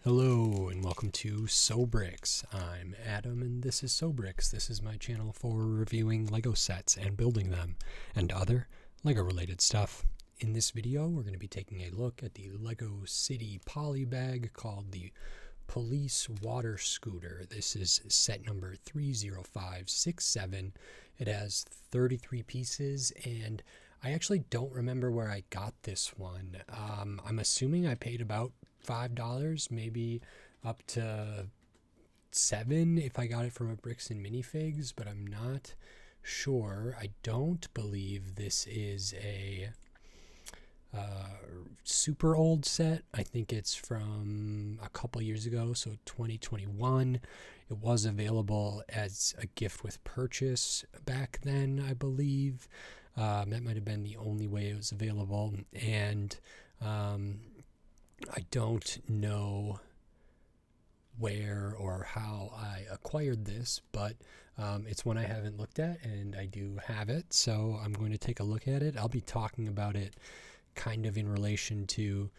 Hello and welcome to Bricks. I'm Adam and this is Bricks. This is my channel for reviewing Lego sets and building them and other Lego related stuff. In this video we're going to be taking a look at the Lego City Polybag called the Police Water Scooter. This is set number 30567. It has 33 pieces and I actually don't remember where I got this one. I'm assuming I paid about $5, maybe up to $7 if I got it from a Bricks and Minifigs, but I'm not sure. I don't believe this is a super old set. I think it's from a couple years ago, so 2021. It was available as a gift with purchase back then, I believe. That might have been the only way it was available, and I don't know where or how I acquired this, but it's one I haven't looked at, and I do have it, so I'm going to take a look at it. I'll be talking about it kind of in relation to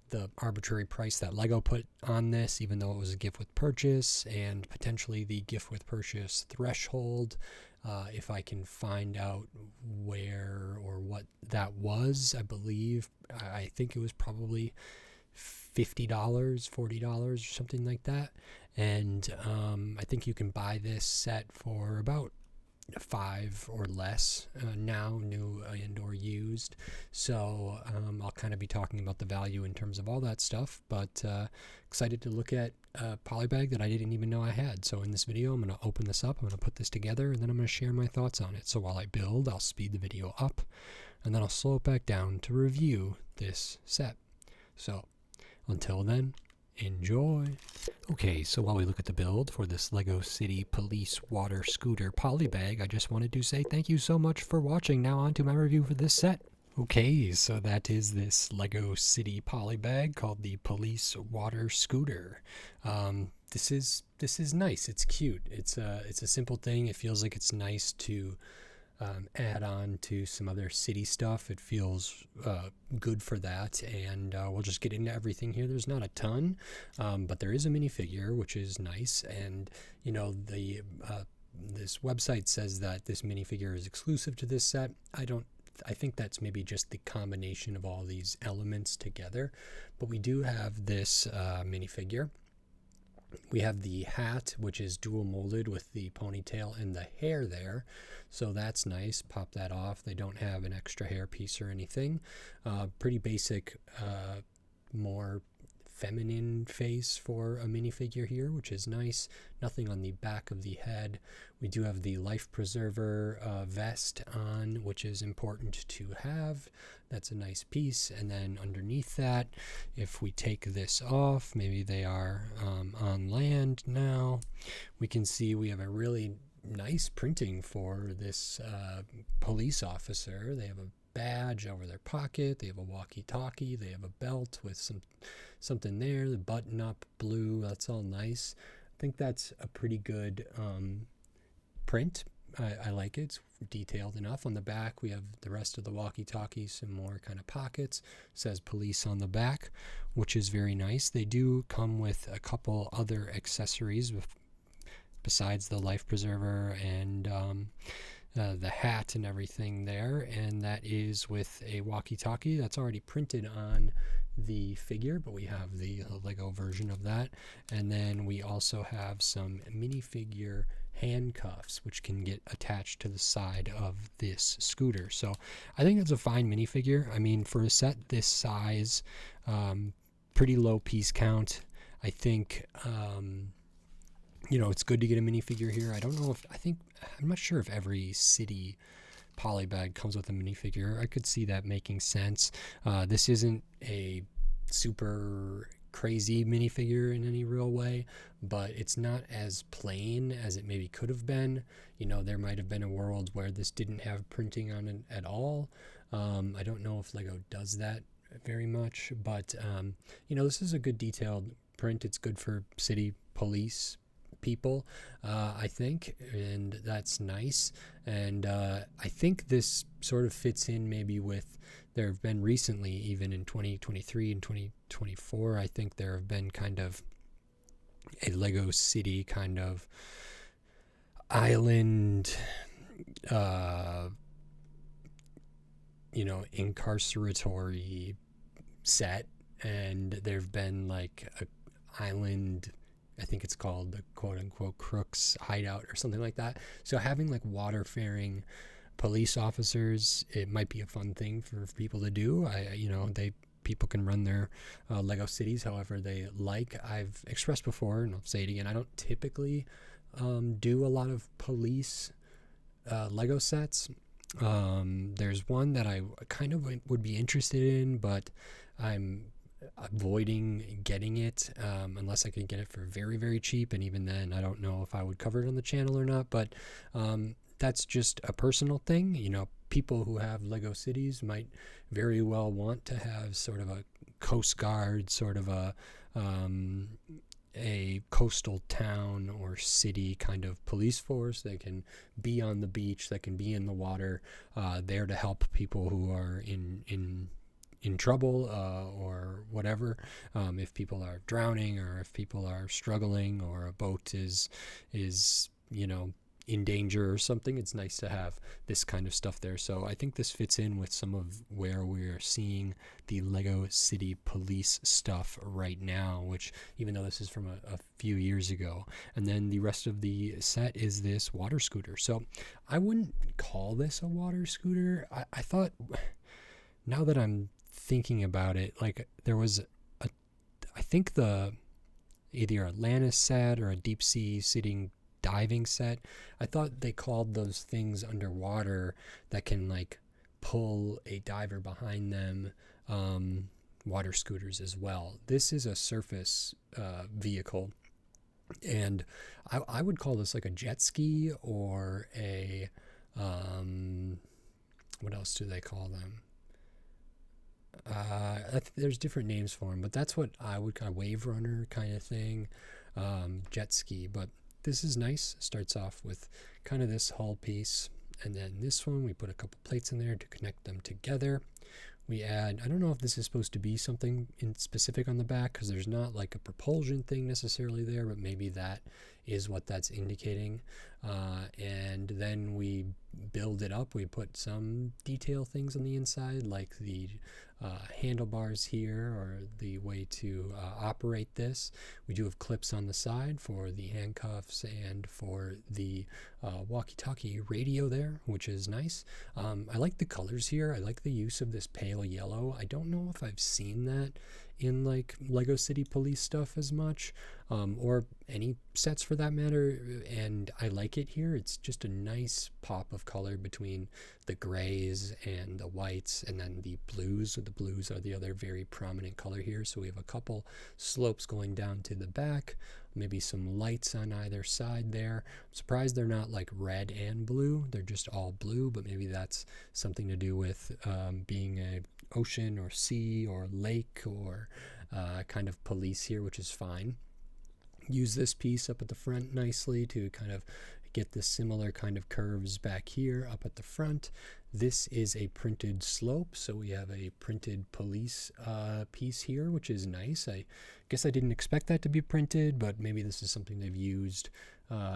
the arbitrary price that Lego put on this, even though it was a gift with purchase, and potentially the gift with purchase threshold. If I can find out where or what that was, I think it was probably $50, $40 or something like that. And I think you can buy this set for about $5 or less now, new and or used. So I'll kind of be talking about the value in terms of all that stuff, but excited to look at a Polybag that I didn't even know I had. So in this video I'm going to open this up, I'm going to put this together, and then I'm going to share my thoughts on it. So while I build, I'll speed the video up and then I'll slow it back down to review this set. So until then, enjoy. Okay, so while we look at the build for this Lego City Police Water Scooter Polybag, I just wanted to say thank you so much for watching. Now on to my review for this set. Okay, so that is this Lego City Polybag called the Police Water Scooter. This is nice. It's cute. It's a simple thing. It feels like it's nice to add on to some other city stuff. It feels good for that, and we'll just get into everything here. There's not a ton, but there is a minifigure, which is nice, and you know, the this website says that this minifigure is exclusive to this set. I think that's maybe just the combination of all these elements together, but we do have this minifigure. We have the hat, which is dual molded with the ponytail and the hair there, so that's nice. Pop that off. They don't have an extra hair piece or anything. Pretty basic, more feminine face for a minifigure here, which is nice. Nothing on the back of the head. We do have the life preserver vest on, which is important to have. That's a nice piece. And then underneath that, if we take this off, maybe they are on land now, we can see we have a really nice printing for this police officer. They have a badge over their pocket, they have a walkie-talkie, they have a belt with something there, the button up blue. That's all nice. I think that's a pretty good print. I like it. It's detailed enough. On the back we have the rest of the walkie-talkie, some more kind of pockets. It says police on the back, which is very nice. They do come with a couple other accessories besides the life preserver and the hat and everything there, and that is with a walkie-talkie that's already printed on the figure, but we have the Lego version of that. And then we also have some minifigure handcuffs which can get attached to the side of this scooter. So I think it's a fine minifigure. I mean, for a set this size, pretty low piece count. I think you know, it's good to get a minifigure here. I'm not sure if every city Polybag comes with a minifigure. I could see that making sense. This isn't a super crazy minifigure in any real way, but it's not as plain as it maybe could have been. You know, there might have been a world where this didn't have printing on it at all. I don't know if Lego does that very much, but you know, this is a good detailed print. It's good for city police people, I think, and that's nice. And I think this sort of fits in maybe with, there have been recently, even in 2023 and 2024, I think there have been kind of a Lego City kind of island, uh, incarceratory set, and there've been like a island, I think it's called the quote unquote Crooks hideout or something like that. So having like water-faring police officers, it might be a fun thing for people to do. People can run their Lego cities however they like. I've expressed before, and I'll say it again, I don't typically do a lot of police Lego sets. There's one that I kind of would be interested in, but I'm avoiding getting it unless I can get it for very, very cheap, and even then I don't know if I would cover it on the channel or not. But that's just a personal thing. People who have Lego cities might very well want to have sort of a Coast Guard, sort of a coastal town or city kind of police force that can be on the beach, that can be in the water, there to help people who are in trouble or whatever. If people are drowning, or if people are struggling, or a boat is in danger or something, it's nice to have this kind of stuff there. So I think this fits in with some of where we're seeing the Lego City police stuff right now, which, even though this is from a few years ago. And then the rest of the set is this water scooter. So I wouldn't call this a water scooter. I thought, now that I'm thinking about it, like there was I think either Atlantis set or a deep sea sitting diving set. I thought they called those things underwater that can like pull a diver behind them water scooters as well. This is a surface vehicle, and I would call this like a jet ski or a what else do they call them? There's different names for them, but that's what I would kind of wave runner kind of thing, jet ski. But this is nice. Starts off with kind of this hull piece, and then this one we put a couple plates in there to connect them together. We add, I don't know if this is supposed to be something in specific on the back, because there's not like a propulsion thing necessarily there, but maybe that is what that's indicating. And then we build it up. We put some detail things on the inside, like the handlebars here, or the way to operate this. We do have clips on the side for the handcuffs and for the walkie-talkie radio there, which is nice. I like the colors here. I like the use of this pale yellow. I don't know if I've seen that in like Lego City Police stuff as much, or any sets for that matter, and I like it here. It's just a nice pop of color between the grays and the whites, and then the blues. The blues are the other very prominent color here. So we have a couple slopes going down to the back, maybe some lights on either side there. I'm surprised they're not like red and blue. They're just all blue, but maybe that's something to do with being a ocean or sea or lake or kind of police here, which is fine. Use this piece up at the front nicely to kind of get the similar kind of curves back here up at the front. This is a printed slope, so we have a printed police piece here, which is nice. I guess I didn't expect that to be printed, but maybe this is something they've used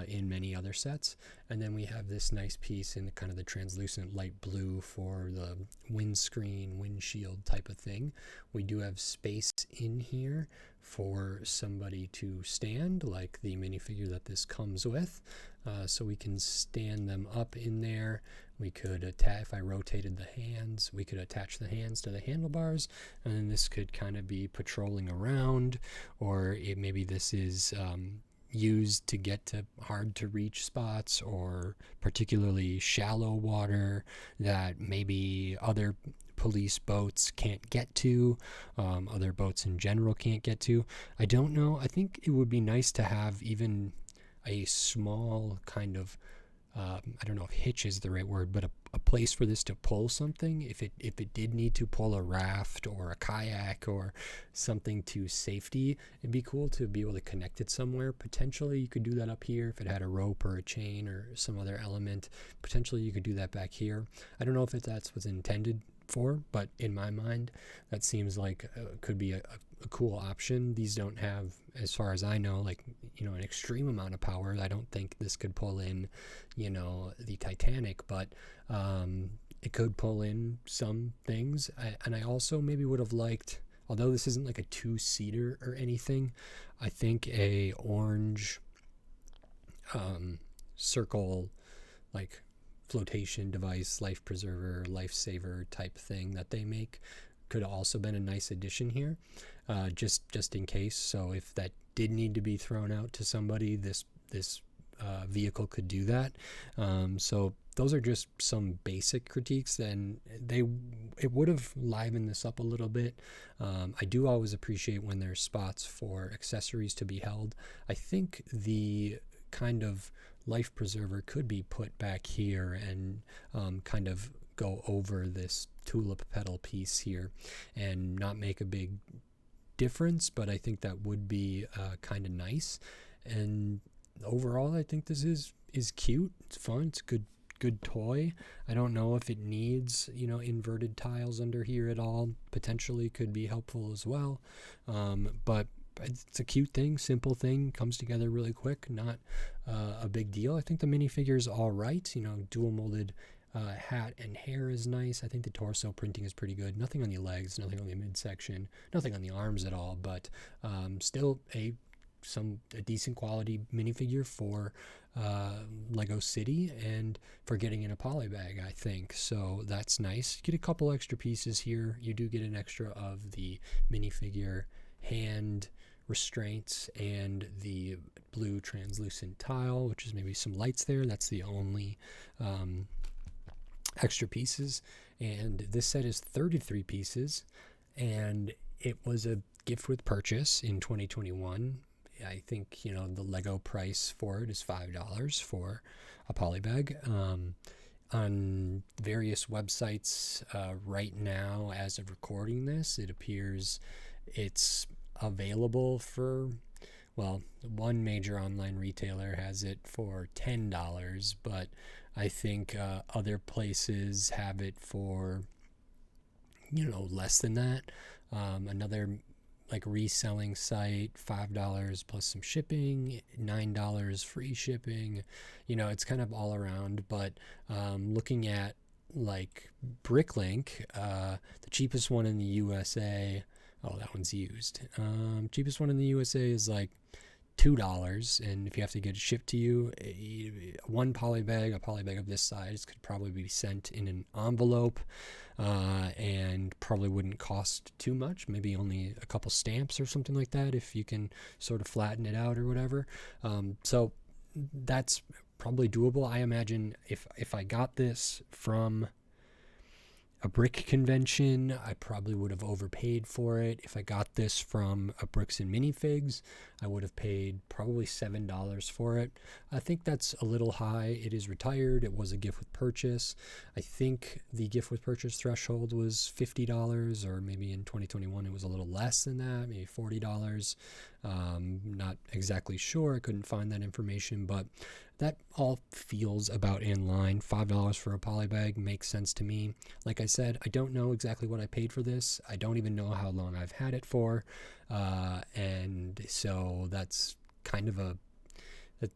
in many other sets. And then we have this nice piece in kind of the translucent light blue for the windshield type of thing. We do have space in here for somebody to stand, like the minifigure that this comes with. So we can stand them up in there. We could attach, if I rotated the hands, we could attach the hands to the handlebars, and then this could kind of be patrolling around, or maybe this is used to get to hard to reach spots, or particularly shallow water that maybe other police boats can't get to, other boats in general can't get to. I don't know. I think it would be nice to have even a small kind of I don't know if hitch is the right word, but a place for this to pull something. If it did need to pull a raft or a kayak or something to safety, it'd be cool to be able to connect it somewhere. Potentially you could do that up here if it had a rope or a chain or some other element. Potentially you could do that back here. I don't know if that's what's intended for, but in my mind that seems like could be a cool option. These don't have, as far as I know, like an extreme amount of power. I don't think this could pull in, the Titanic, but it could pull in some things. And I also maybe would have liked, although this isn't like a 2-seater or anything, I think a orange circle, like flotation device, life preserver, lifesaver type thing that they make could have also been a nice addition here, just in case. So if that did need to be thrown out to somebody, this vehicle could do that. So those are just some basic critiques, and it would have livened this up a little bit. I do always appreciate when there's spots for accessories to be held. I think the kind of life preserver could be put back here and kind of go over this tulip petal piece here and not make a big difference, but I think that would be kind of nice. And overall, I think this is cute. It's fun. It's a good toy. I don't know if it needs inverted tiles under here at all. Potentially could be helpful as well, but it's a cute thing, simple thing, comes together really quick, not a big deal. I think the minifigure is all right. Dual molded hat and hair is nice. I think the torso printing is pretty good. Nothing on the legs, nothing on the midsection, nothing on the arms at all, but still a decent quality minifigure for Lego City and for getting in a polybag, I think. So that's nice. Get a couple extra pieces here. You do get an extra of the minifigure hand restraints and the blue translucent tile, which is maybe some lights there. That's the only extra pieces. And this set is 33 pieces, and it was a gift with purchase in 2021. I think the Lego price for it is $5 for a polybag. On various websites right now, as of recording this, it appears it's available for, well, one major online retailer has it for $10, but I think other places have it for less than that. Another like reselling site, $5 plus some shipping, $9 free shipping. It's kind of all around, but looking at like Bricklink, the cheapest one in the USA, oh, that one's used. Cheapest one in the USA is like $2, and if you have to get it shipped to you, a polybag of this size could probably be sent in an envelope, and probably wouldn't cost too much, maybe only a couple stamps or something like that if you can sort of flatten it out or whatever. So that's probably doable. I imagine if I got this from a brick convention, I probably would have overpaid for it. If I got this from a Bricks and Minifigs, I would have paid probably $7 for it. I think that's a little high. It is retired. It was a gift with purchase. I think the gift with purchase threshold was $50, or maybe in 2021 it was a little less than that, maybe $40. Not exactly sure. I couldn't find that information, but that all feels about in line. $5 for a polybag makes sense to me. Like I said, I don't know exactly what I paid for this. I don't even know how long I've had it for. And so that's kind of that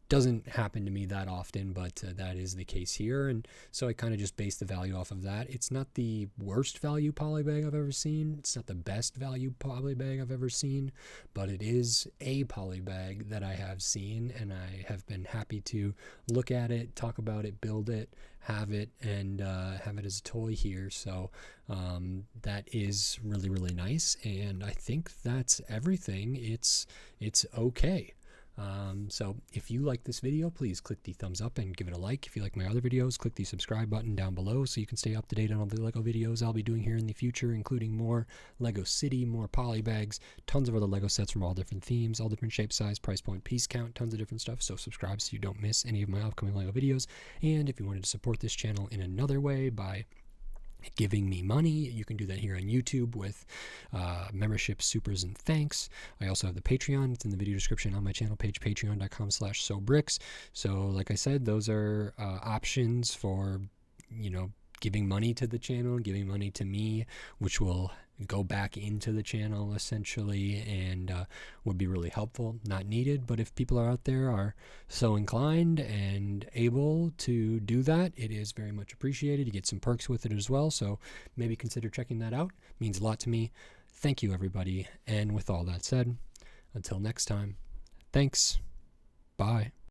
doesn't happen to me that often, but that is the case here. And so I kind of just base the value off of that. It's not the worst value polybag I've ever seen. It's not the best value polybag I've ever seen, but it is a polybag that I have seen, and I have been happy to look at it, talk about it, build it, have it, and have it as a toy here. So that is really, really nice, and I think that's everything. It's okay. So if you like this video, please click the thumbs up and give it a like. If you like my other videos, click the subscribe button down below so you can stay up to date on all the Lego videos I'll be doing here in the future, including more Lego City, more polybags, tons of other Lego sets from all different themes, all different shape, size, price point, piece count, tons of different stuff. So subscribe so you don't miss any of my upcoming Lego videos. And if you wanted to support this channel in another way by giving me money, you can do that here on YouTube with membership, supers, and thanks. I also have the Patreon. It's in the video description on my channel page, patreon.com/sobricks. So like I said, those are options for giving money to the channel, giving money to me, which will go back into the channel essentially, and would be really helpful. Not needed, but if people are out there are so inclined and able to do that, it is very much appreciated. You get some perks with it as well, so maybe consider checking that out. It means a lot to me. Thank you, everybody. And with all that said, until next time, thanks. Bye.